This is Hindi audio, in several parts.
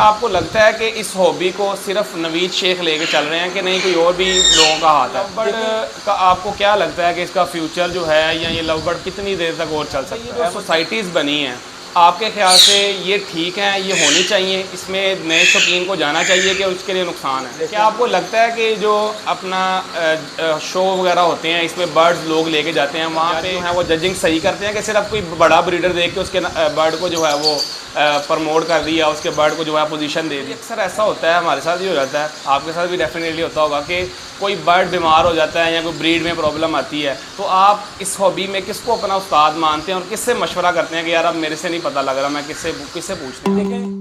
आपको लगता है कि इस हॉबी को सिर्फ नवीद शेख लेके चल रहे हैं कि नहीं कोई और भी लोगों का हाथ है? बर्ड का आपको क्या लगता है कि इसका फ्यूचर जो है या ये लव बर्ड कितनी देर तक और चल सकता है? सोसाइटीज़ बनी हैं, आपके ख्याल से ये ठीक है, ये होनी चाहिए, इसमें नए शौकीन को जाना चाहिए कि उसके लिए नुकसान है? क्या आपको लगता है कि जो अपना शो वगैरह होते हैं इसमें बर्ड्स लोग लेके जाते हैं वहाँ पे जो है वो जजिंग सही करते हैं कि सिर्फ कोई बड़ा ब्रीडर देख के उसके बर्ड को जो है वो प्रमोट कर दिया, उसके बर्ड को जो है पोजीशन दे दी? अक्सर ऐसा होता है, हमारे साथ भी हो जाता है, आपके साथ भी डेफिनेटली होता होगा कि कोई बर्ड बीमार हो जाता है या कोई ब्रीड में प्रॉब्लम आती है, तो आप इस हॉबी में किसको अपना उस्ताद मानते हैं और किससे मशवरा करते हैं कि यार अब मेरे से नहीं पता लग रहा, मैं किससे पूछते हैं? देखें,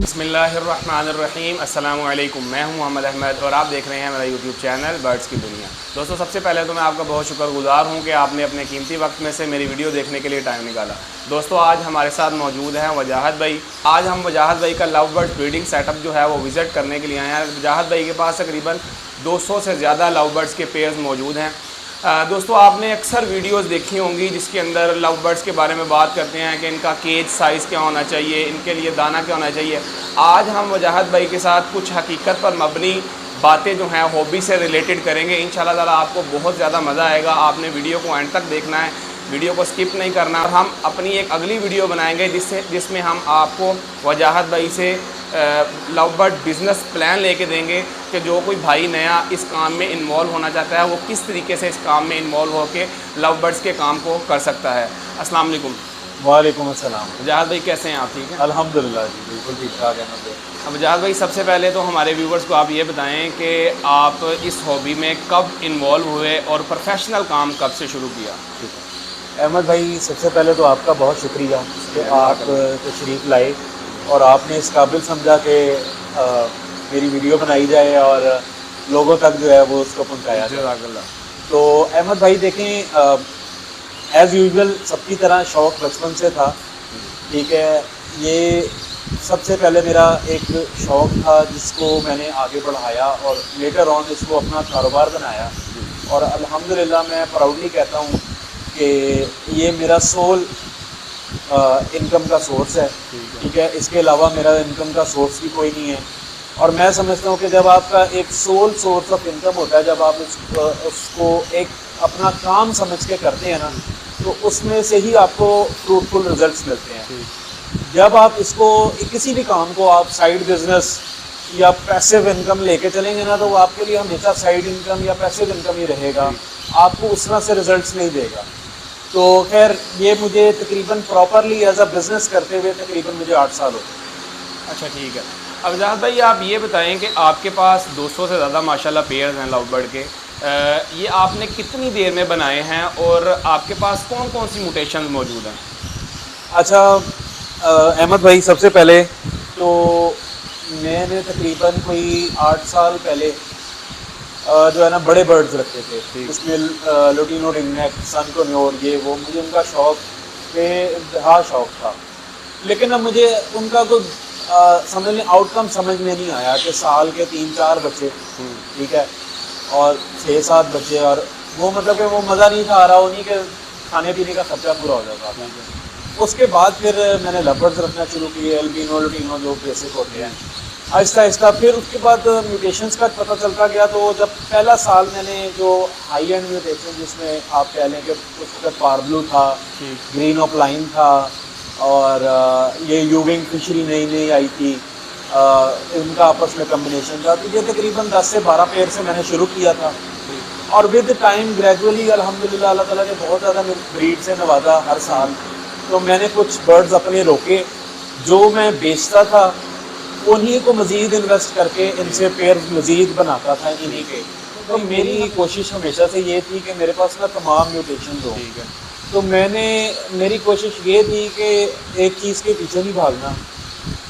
बिस्मिल्लाहिर्रहमानिर्रहीम, अस्सलामु अलैकुम। मैं हूं मोहम्मद अहमद और आप देख रहे हैं मेरा यूट्यूब चैनल बर्ड्स की दुनिया। दोस्तों, सबसे पहले तो मैं आपका बहुत शुक्रगुजार हूं कि आपने अपने कीमती वक्त में से मेरी वीडियो देखने के लिए टाइम निकाला। दोस्तों, आज हमारे साथ मौजूद हैं वजाहत भाई। आज हम वजाहत भाई का लव बर्ड ब्रीडिंग सेटअप जो है वो विज़िट करने के लिए आए हैं। वजाहत भाई के पास तकरीबन 200 से ज़्यादा लव बर्ड्स के पेयर्स मौजूद हैं। दोस्तों, आपने अक्सर वीडियोस देखी होंगी जिसके अंदर लव बर्ड्स के बारे में बात करते हैं कि इनका केज साइज़ क्या होना चाहिए, इनके लिए दाना क्या होना चाहिए। आज हम वजाहत भाई के साथ कुछ हकीकत पर मबनी बातें जो हैं हॉबी से रिलेटेड करेंगे। इंशाल्लाह ताला आपको बहुत ज़्यादा मज़ा आएगा। आपने वीडियो को एंड तक देखना है, वीडियो को स्किप नहीं करना। और हम अपनी एक अगली वीडियो बनाएंगे जिसमें हम आपको वजाहत भाई से लव बर्ड बिज़नेस प्लान लेके देंगे कि जो कोई भाई नया इस काम में इन्वॉल्व होना चाहता है वो किस तरीके से इस काम में इन्वॉल्व होकर लव बर्ड्स के काम को कर सकता है। अस्सलाम वालेकुम। वालेकुम अस्सलाम। वजाहत भाई कैसे हैं आप? ठीक हैं अल्हम्दुलिल्लाह जी, बिल्कुल ठीक ठाक है। अब वजाहत भाई, सबसे पहले तो हमारे व्यूवर्स को आप ये बताएं कि आप इस हॉबी में कब इन्वॉल्व हुए और प्रोफेशनल काम कब से शुरू किया? ठीक है अहमद भाई, सबसे पहले तो आपका बहुत शुक्रिया कि आप तशरीफ़ लाए और आपने इस काबिल समझा कि मेरी वीडियो बनाई जाए और लोगों तक जो है वो उसको पहुँचाया जाए। तो अहमद भाई देखें, एज़ यूजुअल सबकी तरह शौक़ बचपन से था। ठीक है, ये सबसे पहले मेरा एक शौक़ था जिसको मैंने आगे बढ़ाया और लेटर ऑन इसको अपना कारोबार बनाया। और अल्हम्दुलिल्लाह मैं प्राउडली कहता हूँ कि ये मेरा सोल इनकम का सोर्स है। ठीक है, इसके अलावा मेरा इनकम का सोर्स भी कोई नहीं है। और मैं समझता हूँ कि जब आपका एक सोल सोर्स ऑफ इनकम होता है, जब आप उसको एक अपना काम समझ के करते हैं ना, तो उसमें से ही आपको फ्रूटफुल रिजल्ट्स मिलते हैं। जब आप इसको किसी भी काम को आप साइड बिजनेस या पैसिव इनकम लेके चलेंगे ना, तो वो आपके लिए हमेशा साइड इनकम या पैसिव इनकम ही रहेगा, आपको उस तरह से रिजल्ट्स नहीं देगा। तो खैर, ये मुझे तकरीबन प्रॉपरली एज अ बिज़नेस करते हुए तकरीबन मुझे 8 साल हो गए। अच्छा, ठीक है। अब वजाहत भाई, आप ये बताएं कि आपके पास 200 से ज़्यादा माशाल्लाह पेयर्स हैं लव बर्ड के। ये आपने कितनी देर में बनाए हैं और आपके पास कौन कौन सी म्यूटेशन मौजूद हैं? अच्छा अहमद भाई, सबसे पहले तो मैंने तकरीबन कोई 8 साल पहले जो है ना बड़े बर्ड्स रखे थे, उसमें लुटिनो रिंगनेक, सनकोन्योर, ये वो मुझे उनका शौक़ बेइंतहा शौक़ था। लेकिन अब मुझे उनका कुछ समझ में आउटकम समझ में नहीं आया कि साल के 3-4 बच्चे, ठीक है, और 6-7 बच्चे, और वो मतलब कि वो मज़ा नहीं था आ रहा, उन्हीं के खाने पीने का खर्चा पूरा हो जाता था। उसके बाद फिर मैंने लव बर्ड्स रखना शुरू किए, एल्बिनो लुटिनो जो बेसिक होते हैं, आहिस्ता आहिस्ता। फिर उसके बाद म्यूटेशंस का पता चलता गया। तो जब पहला साल मैंने जो हाई एंड म्यूटेशन, जिसमें आप कह लें कि उसका पार्बलू था, ग्रीन ऑफलाइन था, और ये यूविंग फिशरी नई नई आई थी, इनका आपस में कम्बिनेशन था। तो ये तकरीबन 10 से 12 पेयर से मैंने शुरू किया था। और विद टाइम ग्रेजुअली अल्हम्दुलिल्लाह अल्लाह ताला ने बहुत ज़्यादा ब्रीड से नवाजा हर साल। तो मैंने कुछ बर्ड्स अपने रोके जो मैं बेचता था, उन्हीं को मज़ीद इन्वेस्ट करके इनसे पेयर मज़ीद बनाता था इन्हीं के। तो मेरी कोशिश हमेशा से ये थी कि मेरे पास ना तमाम म्यूटेशन हो। तो मेरी कोशिश ये थी कि एक चीज़ के पीछे नहीं भागना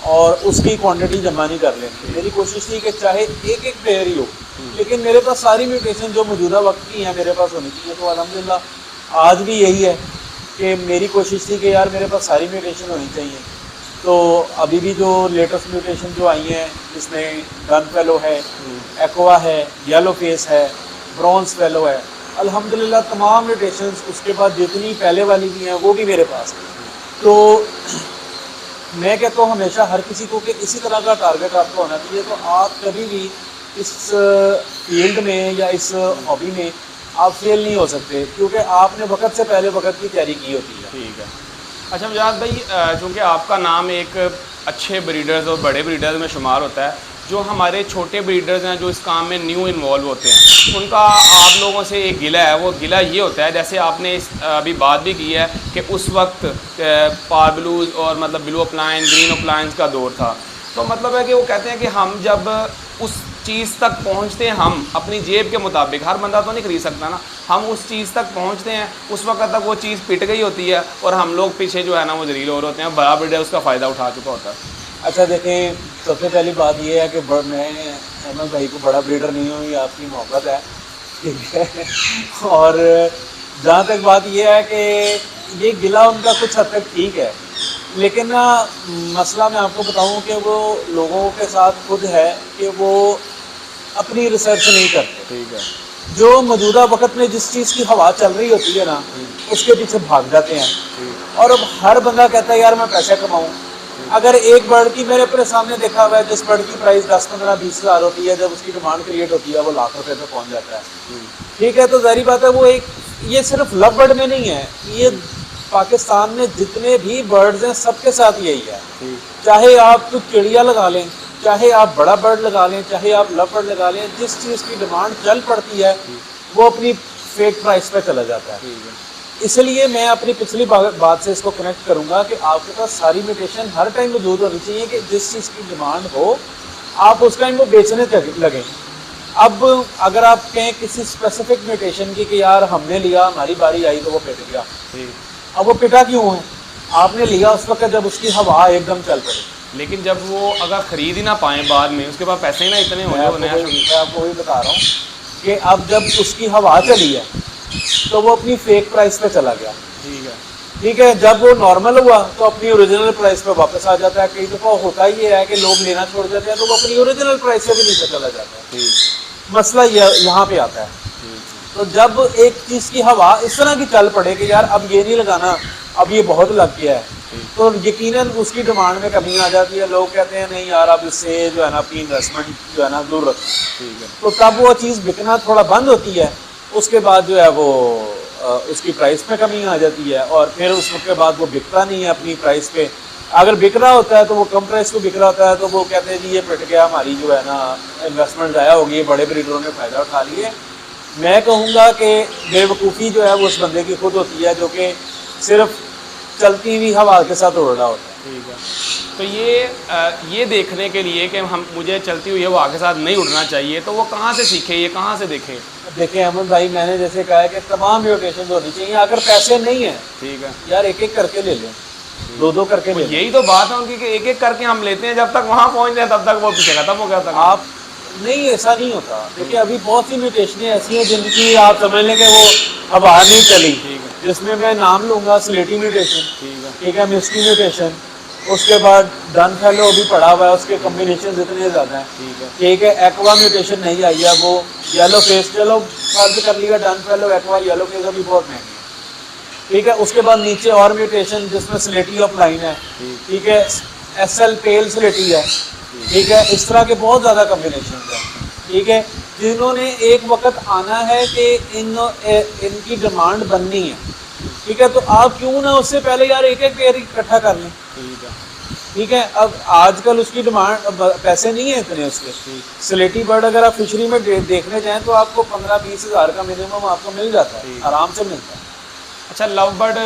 और उसकी क्वांटिटी जमा नहीं कर लेनी। मेरी कोशिश थी कि चाहे एक एक पेयर ही हो, लेकिन मेरे पास सारी म्यूटेशन जो मौजूदा वक्त की हैं मेरे पास होनी चाहिए। तो अल्हम्दुलिल्लाह आज भी यही है कि मेरी कोशिश थी कि यार मेरे पास सारी म्यूटेशन होनी चाहिए। तो अभी भी जो लेटेस्ट म्यूटेशन जो आई हैं जिसमें गन फेलो है, एक्वा है, येलो फेस है, ब्रॉन्ज फेलो है, अल्हम्दुलिल्लाह तमाम म्यूटेशंस उसके बाद जितनी पहले वाली भी हैं वो भी मेरे पास हैं। तो मैं कहता हूँ हमेशा हर किसी को कि इसी तरह का टारगेट आपको होना चाहिए। तो आप कभी भी इस फील्ड में या इस हॉबी में आप फेल नहीं हो सकते, क्योंकि आपने वक्त से पहले वक्त की तैयारी की होती है। ठीक है। अच्छा मुजाहिद भाई, चूँकि आपका नाम एक अच्छे ब्रीडर्स और बड़े ब्रीडर्स में शुमार होता है, जो हमारे छोटे ब्रीडर्स हैं जो इस काम में न्यू इन्वॉल्व होते हैं, उनका आप लोगों से एक गिला है। वो गिला ये होता है, जैसे आपने अभी बात भी की है कि उस वक्त पारब्लूज और मतलब ब्लू अपलाइन, ग्रीन अपलाइंस का दौर था। तो मतलब है कि वो कहते हैं कि हम जब उस चीज़ तक पहुंचते हैं, हम अपनी जेब के मुताबिक, हर बंदा तो नहीं खरीद सकता ना, हम उस चीज़ तक पहुंचते हैं, उस वक्त तक वो चीज़ पिट गई होती है और हम लोग पीछे जो है ना वो जलील और होते हैं, बड़ा ब्रीडर उसका फ़ायदा उठा चुका होता है। अच्छा देखें, सबसे पहली बात ये है कि मैं अहमद भाई को बड़ा ब्रीडर नहीं हूँ, ये आपकी मोहब्बत है, ठीक है। और जहाँ तक बात ये है कि ये गिला उनका कुछ हद तक ठीक है, लेकिन ना मसला मैं आपको बताऊँ कि वो लोगों के साथ खुद है कि वो अपनी रिसर्च नहीं करते। ठीक है। जो मौजूदा वक्त में जिस चीज़ की हवा चल रही होती है ना, उसके पीछे भाग जाते हैं। और अब हर बंदा कहता है यार मैं पैसे कमाऊँ। अगर एक बर्ड की मेरे अपने सामने देखा हुआ है, जिस बर्ड की प्राइस 10, 15, 20 हज़ार होती है, जब उसकी डिमांड क्रिएट होती है वो लाख रुपए पे पहुंच जाता है। ठीक है, तो जाहिर बात है वो एक, ये सिर्फ लव बर्ड में नहीं है, ये पाकिस्तान में जितने भी बर्ड्स हैं सबके साथ यही है। चाहे आप तो चिड़िया लगा लें, चाहे आप बड़ा बर्ड लगा लें, चाहे आप लव बर्ड लगा लें, जिस चीज़ की डिमांड चल पड़ती है वो अपनी फेक प्राइस पे चला जाता है। इसलिए मैं अपनी पिछली बात से इसको कनेक्ट करूंगा कि आपके पास सारी म्यूटेशन हर टाइम मौजूद होनी चाहिए कि जिस चीज़ की डिमांड हो आप उस टाइम वो बेचने लगें। अब अगर आप कहें किसी स्पेसिफिक म्यूटेशन की कि यार हमने लिया, हमारी बारी आई तो वो पिट गया, अब वो पिटा क्यों है? आपने लिया उस वक्त जब उसकी हवा एकदम चल पड़ी, लेकिन जब वो अगर ख़रीद ही ना पाएँ बाद में, उसके बाद पैसे ही ना इतने हो जाए। मैं आपको वही बता रहा हूँ कि अब जब उसकी हवा चली है तो वो अपनी फेक प्राइस पे चला गया। ठीक है। ठीक है, जब वो नॉर्मल हुआ तो अपनी ओरिजिनल प्राइस पे वापस आ जाता है। कई दफ़ा होता ये है कि लोग लेना छोड़ जाते हैं तो वो अपनी ओरिजिनल प्राइस से भी नीचे चला जाता है। मसला यहाँ पे आता है। तो जब एक चीज़ की हवा इस तरह की चल पड़े कि यार अब ये नहीं लगाना, अब ये बहुत लग गया है, तो यकीनन उसकी डिमांड में कमी आ जाती है। लोग कहते हैं नहीं यार अब इससे जो है ना अपनी इन्वेस्टमेंट जो है ना दूर रखो। ठीक है। तो तब वो चीज़ बिकना थोड़ा बंद होती है। उसके बाद जो है वो उसकी प्राइस में कमी आ जाती है और फिर उसके बाद वो बिकता नहीं है अपनी प्राइस पे। अगर बिक रहा होता है तो वो कम प्राइस पे बिक रहा होता है तो वो कहते हैं जी ये पिट गया, हमारी जो है ना इन्वेस्टमेंट ज़ाया हो गई, बड़े ब्रीडरों ने फ़ायदा उठा लिए। मैं कहूँगा कि बेवकूफ़ी जो है वो उस बंदे की खुद होती है जो कि सिर्फ चलती हुई हवा के साथ उड़ रहा होता है। ठीक है। तो ये देखने के लिए कि मुझे चलती हुई हवा के साथ नहीं उड़ना चाहिए, तो वो कहाँ से सीखे, ये कहाँ से देखें? देखिए अहमद भाई, मैंने जैसे कहा है कि तमाम म्यूटेशन होनी चाहिए। अगर पैसे नहीं है, ठीक है यार एक एक करके ले लें, दो करके ले लें। यही तो बात है उनकी कि एक एक करके हम लेते हैं, जब तक वहाँ पहुँचते हैं तब तक वो पीछे खत्म हो गया था। आप नहीं, ऐसा नहीं होता। देखिए अभी बहुत सी म्यूटेशनें ऐसी हैं जिनकी आप समझ लें कि वो हवा नहीं चली, जिसमें मैं नाम लूँगा स्लेटी म्यूटेशन, ठीक है, मिस्की म्यूटेशन, उसके बाद डन फेलो भी पड़ा हुआ है, उसके कॉम्बिनेशन इतने ज़्यादा हैं। ठीक है, एक्वा म्यूटेशन नहीं आई है, वो येलो फेस, चलो फर्ज कर लिया done fellow aqua, yellow face अभी बहुत महंगी है। ठीक है, उसके बाद नीचे और म्यूटेशन जिसमें स्लेटी ऑफ लाइन है, ठीक है, एसएल पेल स्लेटी है, ठीक है, इस तरह के बहुत ज़्यादा कॉम्बिनेशन हैं। ठीक है, जिन्होंने एक वक्त आना है कि इनकी डिमांड बननी है। ठीक है, तो आप क्यों ना उससे पहले यार एक एक पेयर इकट्ठा कर लें। ठीक है, अब आजकल उसकी डिमांड पैसे नहीं है इतने उसके। स्लेटी बर्ड अगर आप फिशरी में देखने जाएं तो आपको 15-20 हज़ार का मिनिमम आपको मिल जाता है, आराम से मिलता है। अच्छा, लव बर्ड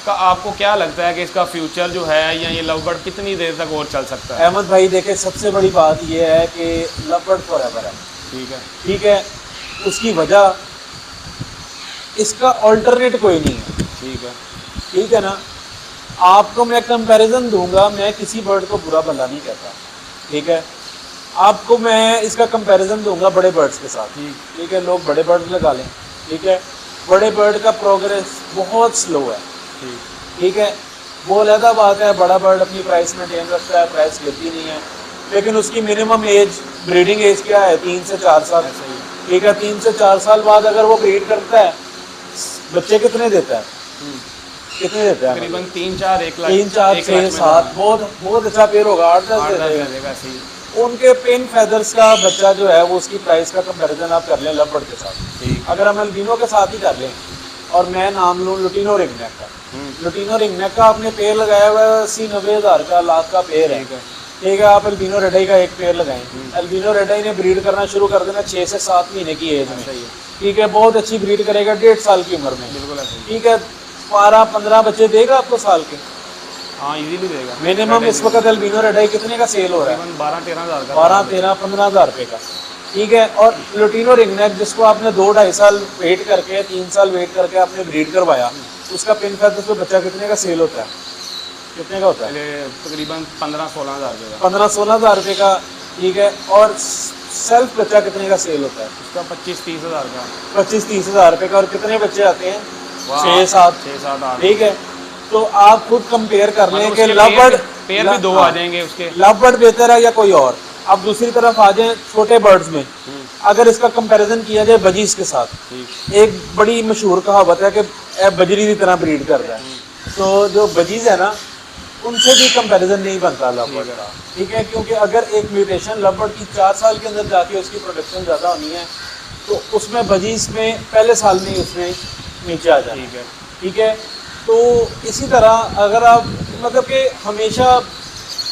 का आपको क्या लगता है कि इसका फ्यूचर जो है, या ये लव बर्ड कितनी देर तक और चल सकता है? अहमद भाई देखिए, सबसे बड़ी बात ये है कि लव बर्ड फॉरएवर है। ठीक है। ठीक है, उसकी वजह इसका ऑल्टरनेट कोई नहीं है। ठीक है। ठीक है ना। आपको मैं कंपैरिजन दूंगा, मैं किसी बर्ड को बुरा भला नहीं कहता, ठीक है। आपको मैं इसका कंपैरिजन दूंगा बड़े बर्ड्स के साथ, ठीक है। लोग बड़े बर्ड लगा लें, ठीक है। बड़े बर्ड का प्रोग्रेस बहुत स्लो है, ठीक है। वो अलग बात है, बड़ा बर्ड अपनी प्राइस मेंटेन रखता है, प्राइस गिरती नहीं है, लेकिन उसकी मिनिमम एज, ब्रीडिंग एज क्या है, 3 से 4 साल, ठीक है। 3 से 4 साल बाद अगर वो ब्रीड करता है, बच्चे कितने देता है, कितने देता है, तकरीबन 3-4 1 लाख 3-4 6 7, बहुत बहुत अच्छा पेड़ होगा, 8-10 देगा। सही। उनके पिन फेदर्स का बच्चा जो है वो उसकी प्राइस का कंपैरिजन आप कर लें लव बर्ड के साथ। अगर हम अल्बिनो के साथ ही कर लें, और मैं नाम लूँ लुटिनो रिंगनेक का, लुटिनो रिंगनेक का आपने पेड़ लगाया हुआ है 80-90 हज़ार का, लाख का पेड़ है, ठीक है। आप अल्बिनो रेडाई का एक पेड़ लगाएं, अल्बिनो रेडाई ने ब्रीड करना शुरू कर देना 6 से 7 महीने की एज में, ठीक है। बहुत अच्छी ब्रीड करेगा 1.5 साल की उम्र में, ठीक है। 12-15 बच्चे देगा आपको साल के, हाँ इजीली देगा। मिनिमम इस वक्त अल्बिनो रेडाई कितने का सेल हो रहा है, 12-13 हज़ार का, 12-13-15 हज़ार रुपये का, ठीक है। और लुटिनो रिंगनेक जिसको आपने 2-2.5 साल वेट करके, 3 साल वेट करके आपने ब्रीड करवाया, उसका पिन फेदर्स पे बच्चा कितने का सेल होता है, कितने का होता है, तकरीबन 15-16 हज़ार रुपये का, 15-16 हज़ार रुपये का, ठीक है। और सेल्फ बच्चा कितने का सेल होता है, उसका 25-30 हज़ार का, 25-30 हज़ार रुपये का। और कितने बच्चे आते हैं, 6-7 8, ठीक है। तो आप खुद कंपेयर कर लें कि उसके लव बर्ड पेयर भी 2 आ जाएंगे उसके, लव बर्ड बेहतर है या कोई और। अब दूसरी तरफ आ जाए छोटे बर्ड्स में, अगर इसका कंपैरिजन किया जाए बजीज के साथ, एक बड़ी मशहूर कहावत है कि ए बजरी की तरह ब्रीड कर रहा है, तो जो बजीज है ना, उनसे भी कंपैरिजन नहीं बनता लव बर्ड का, ठीक है। क्योंकि अगर एक म्यूटेशन लव बर्ड की 4 साल के अंदर जाके उसकी प्रोडक्शन ज़्यादा होनी है, तो उसमें बजीज में पहले साल में ही उसमें नीचे आ जाए, ठीक है। तो इसी तरह अगर आप मतलब कि हमेशा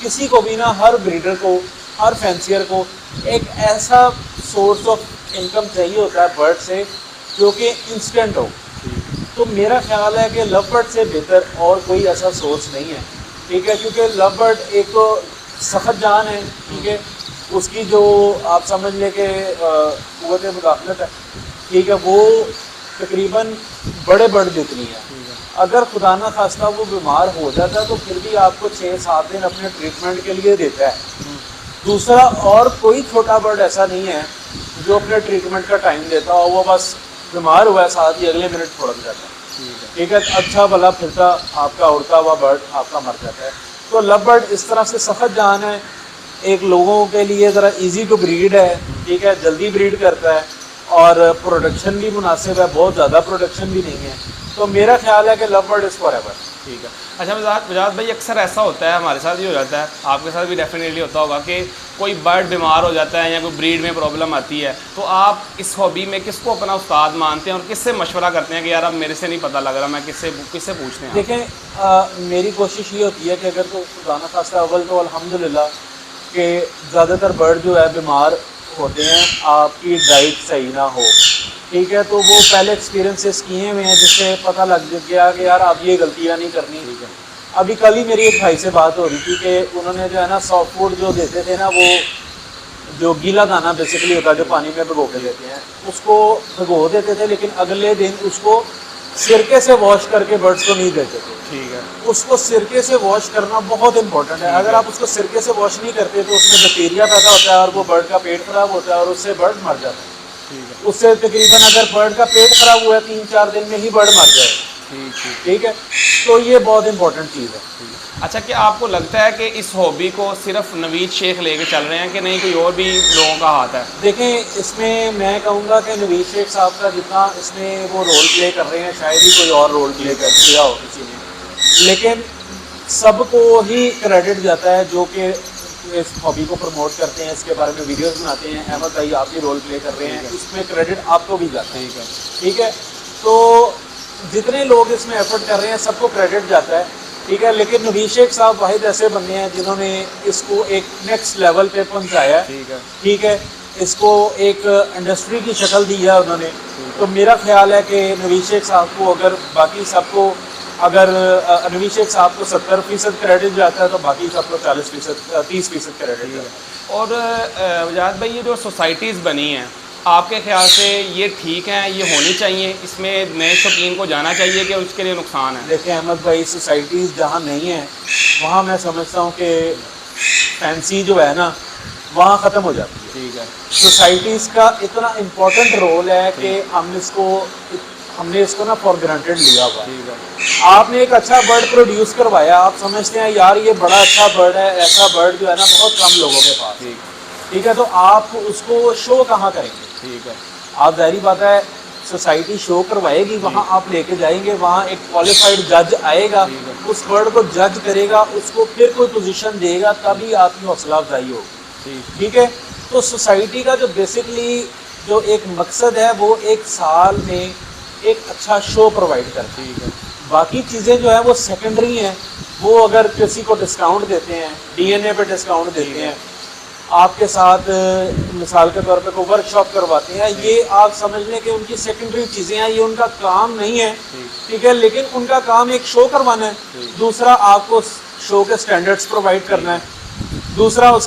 किसी को भी ना, हर ब्रीडर को, हर फैंसियर को एक ऐसा सोर्स ऑफ इनकम चाहिए होता है बर्ड से जो कि इंस्टेंट हो। तो मेरा ख्याल है कि लव बर्ड से बेहतर और कोई ऐसा सोर्स नहीं है, ठीक है। क्योंकि लव बर्ड एक तो सख्त जान है, ठीक है। उसकी जो आप समझ लें कि कुव्वत मुदाखलत है, ठीक है, वो तकरीबन बड़े बर्ड जितनी है। अगर खुदा ना खास्ता वो बीमार हो जाता है तो फिर भी आपको 6-7 दिन अपने ट्रीटमेंट के लिए देता है। दूसरा, और कोई छोटा बर्ड ऐसा नहीं है जो अपने ट्रीटमेंट का टाइम देता हो, वो बस बीमार हुआ है साथ ही अगले मिनट छोड़ जाता है, ठीक है। अच्छा भला फिरता आपका उड़ता हुआ बर्ड आपका मर जाता है। तो लव बर्ड इस तरह से सख्त जान है, एक लोगों के लिए ज़रा इजी टू ब्रीड है, ठीक है, जल्दी ब्रीड करता है और प्रोडक्शन भी मुनासिब है, बहुत ज़्यादा प्रोडक्शन भी नहीं है। तो मेरा ख्याल है कि लव बर्ड इज़ फॉरएवर, ठीक है। अच्छा बजाज भाई, अक्सर ऐसा होता है, हमारे साथ भी हो जाता है, आपके साथ भी डेफिनेटली होता होगा कि कोई बर्ड बीमार हो जाता है या कोई ब्रीड में प्रॉब्लम आती है, तो आप इस हॉबी में किसको अपना उस्ताद मानते हैं और किससे मशवरा करते हैं कि यार अब मेरे से नहीं पता लग रहा, मैं किससे पूछते हैं? देखें, मेरी कोशिश ये होती है कि अगर तो खुदा खास्ता अव्वल तो अल्हम्दुलिल्लाह कि ज़्यादातर बर्ड जो है बीमार होते हैं, आपकी डाइट सही ना हो, ठीक है। तो वो पहले एक्सपीरियंसेस किए हुए हैं जिससे पता लग गया कि यार अब ये गलतियाँ नहीं करनी, ठीक है। अभी कल ही मेरी एक भाई से बात हो रही थी कि उन्होंने जो है ना सॉफ्ट फूड जो देते थे ना, वो जो गीला दाना बेसिकली होता है जो पानी में भिगो के देते हैं, उसको भिगो देते थे, लेकिन अगले दिन उसको सिरके से वॉश करके बर्ड्स को नहीं देते थे, ठीक है। उसको सिरके से वॉश करना बहुत इंपॉर्टेंट है। अगर आप उसको सिरके से वॉश नहीं करते तो उसमें बैक्टीरिया पैदा होता है और वो बर्ड का पेट खराब होता है और उससे बर्ड मर जाता है, ठीक है। उससे तकरीबन अगर बर्ड का पेट खराब हुआ है 3-4 दिन में ही बर्ड मर जाए, ठीक है। तो ये बहुत इंपॉर्टेंट चीज़ है। अच्छा, क्या आपको लगता है कि इस हॉबी को सिर्फ नवीद शेख लेके चल रहे हैं कि नहीं कोई और भी लोगों का हाथ है? देखें, इसमें मैं कहूँगा कि नवीद शेख साहब का जितना इसमें वो रोल प्ले कर रहे हैं, शायद ही कोई और रोल प्ले कर किया हो किसी ने, लेकिन सबको ही क्रेडिट जाता है जो कि इस हॉबी को प्रमोट करते हैं, इसके बारे में वीडियोस बनाते हैं। अहमद भाई आप भी रोल प्ले कर रहे हैं, इसमें क्रेडिट आपको भी जाता है, ठीक है। तो जितने लोग इसमें एफर्ट कर रहे हैं सबको क्रेडिट जाता है, ठीक है। लेकिन नवीद शेख साहब वाहिद ऐसे बंदे हैं जिन्होंने इसको एक नेक्स्ट लेवल पे पहुंचाया है, ठीक है। इसको एक इंडस्ट्री की शक्ल दी है उन्होंने। तो मेरा ख्याल है कि नवीद शेख साहब को, अगर बाकी सबको, अगर नवीद शेख साहब को 70% क्रेडिट जाता है तो बाकी सबको 40% 30% क्रेडिट जाता है। और वजाहत भाई, ये जो सोसाइटीज़ बनी हैं आपके ख्याल से ये ठीक है, ये होनी चाहिए, इसमें नए शौकीन को जाना चाहिए कि उसके लिए नुकसान है? देखिए अहमद भाई, सोसाइटीज़ जहाँ नहीं है वहाँ मैं समझता हूँ कि फैंसी जो है ना वहाँ ख़त्म हो जाती है। ठीक है। सोसाइटीज़ का इतना इम्पोर्टेंट रोल है कि हमने इसको ना फॉर ग्रांटेड लिया हुआ है। ठीक है। आपने एक अच्छा बर्ड प्रोड्यूस करवाया, आप समझते हैं यार ये बड़ा अच्छा बर्ड है, ऐसा बर्ड जो है ना बहुत कम लोगों के पास। ठीक है, तो आप उसको शो कहाँ करेंगे? ठीक है। आप जाहिर बात है सोसाइटी शो करवाएगी, वहाँ आप लेके जाएंगे, वहाँ एक क्वालिफाइड जज आएगा, उस बर्ड को जज करेगा, उसको फिर कोई पोजीशन देगा, तभी आपकी हौसला अफजाई होगी। ठीक है, तो सोसाइटी का जो बेसिकली जो एक मकसद है वो एक साल में एक अच्छा शो प्रोवाइड करती है। बाकी चीज़ें जो है वो सेकेंडरी हैं। वो अगर किसी को डिस्काउंट देते हैं, डीएनए पे डिस्काउंट देते हैं, आपके साथ मिसाल के तौर पे कोई वर्कशॉप करवाते हैं, ये आप समझ लें कि उनकी सेकेंडरी चीज़ें हैं, ये उनका काम नहीं है। ठीक है, लेकिन उनका काम एक शो करवाना है, दूसरा आपको शो के स्टैंडर्ड्स प्रोवाइड करना है, दूसरा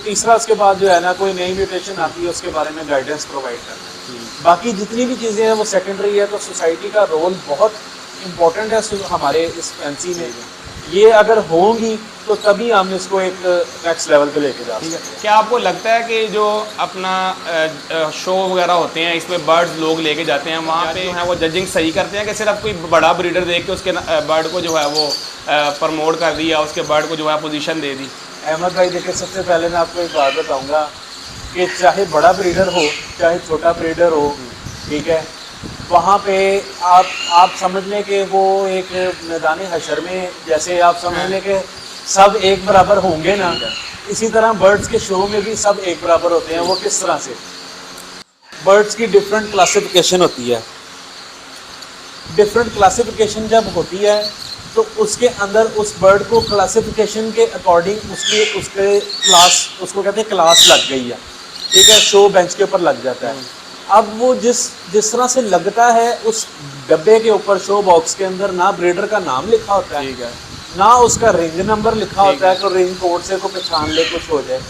तीसरा उसके बाद जो है ना कोई नई म्यूटेशन आती है उसके बारे में गाइडेंस प्रोवाइड करना है। बाकी जितनी भी चीज़ें हैं वो सेकेंडरी है। तो सोसाइटी का रोल बहुत इम्पोर्टेंट है हमारे इस फैंसी में। ये अगर होंगी तो तभी हम इसको एक नेक्स्ट लेवल पे लेके जा सकते हैं। क्या आपको लगता है कि जो अपना शो वगैरह होते हैं इसमें बर्ड्स लोग लेके जाते हैं, वहाँ पे है वो जजिंग सही करते हैं कि सिर्फ कोई बड़ा ब्रीडर देख के उसके बर्ड को जो है वो प्रमोट कर दिया, उसके बर्ड को जो है पोजीशन दे दी? अहमद भाई देखिए, सबसे पहले मैं आपको एक बात बताऊँगा कि चाहे बड़ा ब्रीडर हो चाहे छोटा ब्रीडर हो, ठीक है, वहाँ पे आप समझ लें कि वो एक मैदान हशर में जैसे आप समझ लें कि सब एक बराबर होंगे ना, इसी तरह बर्ड्स के शो में भी सब एक बराबर होते हैं। वो किस तरह से? बर्ड्स की डिफरेंट क्लासिफिकेशन होती है। डिफरेंट क्लासिफिकेशन जब होती है तो उसके अंदर उस बर्ड को क्लासिफिकेशन के अकॉर्डिंग उसके क्लास, उसको कहते हैं क्लास लग गई है। ठीक है, शो बेंच के ऊपर लग जाता है। अब वो जिस तरह से लगता है उस डब्बे के ऊपर, शो बॉक्स के अंदर ना ब्रीडर का नाम लिखा होता है, ना उसका रिंग नंबर लिखा होता है तो रिंग कोड से को पहचान ले कुछ हो जाए।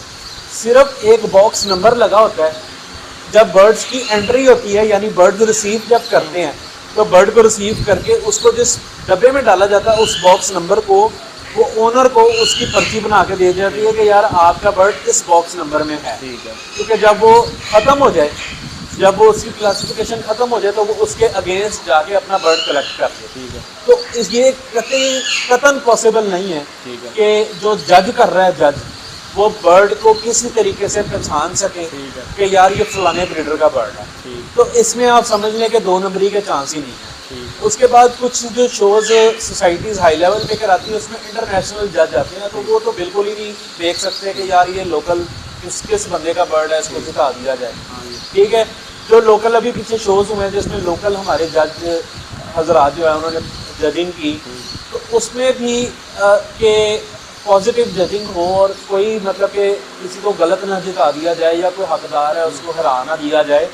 सिर्फ एक बॉक्स नंबर लगा होता है। जब बर्ड्स की एंट्री होती है, यानी बर्ड्स रिसीव जब करते हैं, तो बर्ड को रिसीव करके उसको जिस डब्बे में डाला जाता है उस बॉक्स नंबर को वो ओनर को उसकी पर्ची बना के दे जाती है कि यार आपका बर्ड इस बॉक्स नंबर में है। क्योंकि जब वो ख़त्म हो जाए, जब वो उसकी क्लासिफिकेशन ख़त्म हो जाए तो वो उसके अगेंस्ट जाके अपना बर्ड कलेक्ट करते हैं। तो ये कतन पॉसिबल नहीं है कि जो जज कर रहा है, जज वो बर्ड को किसी तरीके से पहचान सके कि यार ये फलाने ब्रीडर का बर्ड है। तो इसमें आप समझ लें कि 2 नंबरी के चांस ही नहीं है। उसके बाद कुछ जो शोज़ सोसाइटीज़ हाई लेवल पे कराती है उसमें इंटरनेशनल जज आते हैं, तो वो तो बिल्कुल ही नहीं देख सकते कि यार ये लोकल किस बंदे का बर्ड है, इसको जिता दिया जाए। ठीक है, जो लोकल अभी पीछे शोज़ हुए हैं जिसमें लोकल हमारे जज हजरात जो है उन्होंने जजिंग की, तो उसमें भी के पॉजिटिव जजिंग हो और कोई मतलब कि किसी को गलत ना जिता दिया जाए या कोई हकदार है उसको हरा ना दिया जाए।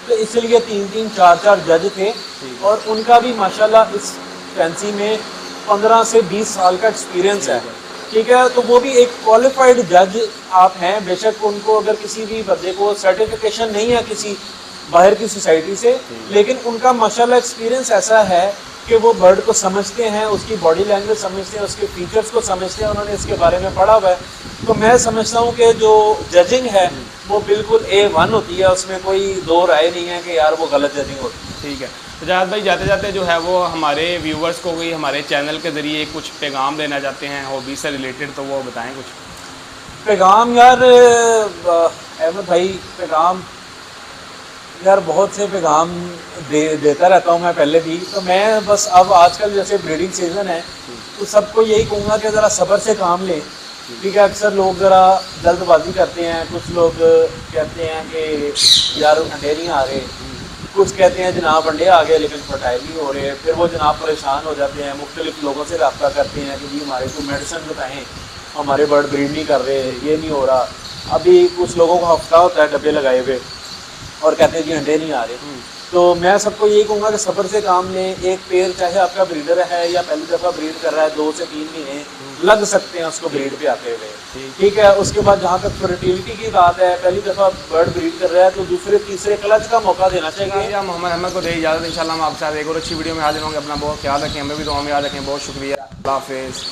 तो इसलिए 3-3, 4-4 जज थे और उनका भी माशाल्लाह इस फैंसी में 15 से 20 साल का एक्सपीरियंस है। ठीक है, तो वो भी एक क्वालिफाइड जज आप हैं। बेशक उनको अगर किसी भी बंदे को सर्टिफिकेशन नहीं है किसी बाहर की सोसाइटी से, लेकिन उनका माशाल्लाह एक्सपीरियंस ऐसा है कि वो बर्ड को समझते हैं, उसकी बॉडी लैंग्वेज समझते हैं, उसके फीचर्स को समझते हैं, उन्होंने इसके बारे में पढ़ा हुआ है। तो मैं समझता हूँ कि जो जजिंग है वो बिल्कुल A1 होती है, उसमें कोई दो राय नहीं है कि यार वो गलत जजिंग होती है। ठीक है, तो जाहिद भाई जाते जाते जो है वो हमारे व्यूवर्स को भी हमारे चैनल के ज़रिए कुछ पैगाम देना चाहते हैं हॉबी से रिलेटेड, तो वो बताएं कुछ पैगाम। यार अहमद भाई, पैगाम यार बहुत से पैगाम देता रहता हूँ मैं पहले भी। तो मैं बस अब आजकल जैसे ब्रीडिंग सीज़न है तो सबको यही कहूँगा कि ज़रा सब्र से काम लें। ठीक है, अक्सर लोग ज़रा जल्दबाजी करते हैं। कुछ लोग कहते हैं कि यार अंडे नहीं आ रहे, कुछ कहते हैं जनाब अंडे आ गए लेकिन फर्टाइल नहीं हो रहे। फिर वो जनाब परेशान हो जाते हैं, मुख्तलिफ लोगों से रब्ता करते हैं कि जी हमारे को मेडिसिन बताएं, हमारे बर्ड ब्रीड नहीं कर रहे, ये नहीं हो रहा। अभी कुछ लोगों को हफ्ता होता है डब्बे लगाए हुए और कहते हैं जी अंडे नहीं आ रहे। तो मैं सबको यही कहूँगा कि सब्र से काम लें। एक पेयर चाहे आपका ब्रीडर है या पहली दफ़ा ब्रीड कर रहा है, 2 से 3 महीने लग सकते हैं उसको ब्रीड पे आते हुए, ठीक है। उसके बाद जहाँ तक फर्टिलिटी की बात है, पहली दफ़ा बर्ड ब्रीड कर रहा है तो दूसरे तीसरे क्लच का मौका देना चाहिए। या मोहम्मद अहमद को दे इजाज़त। इंशाल्लाह हम आपके साथ एक और अच्छी वीडियो में हाजिर होंगे। अपना बहुत ख्याल रखें, हमें भी दुआ में याद रखें। बहुत शुक्रिया, अल्लाह हाफिज़।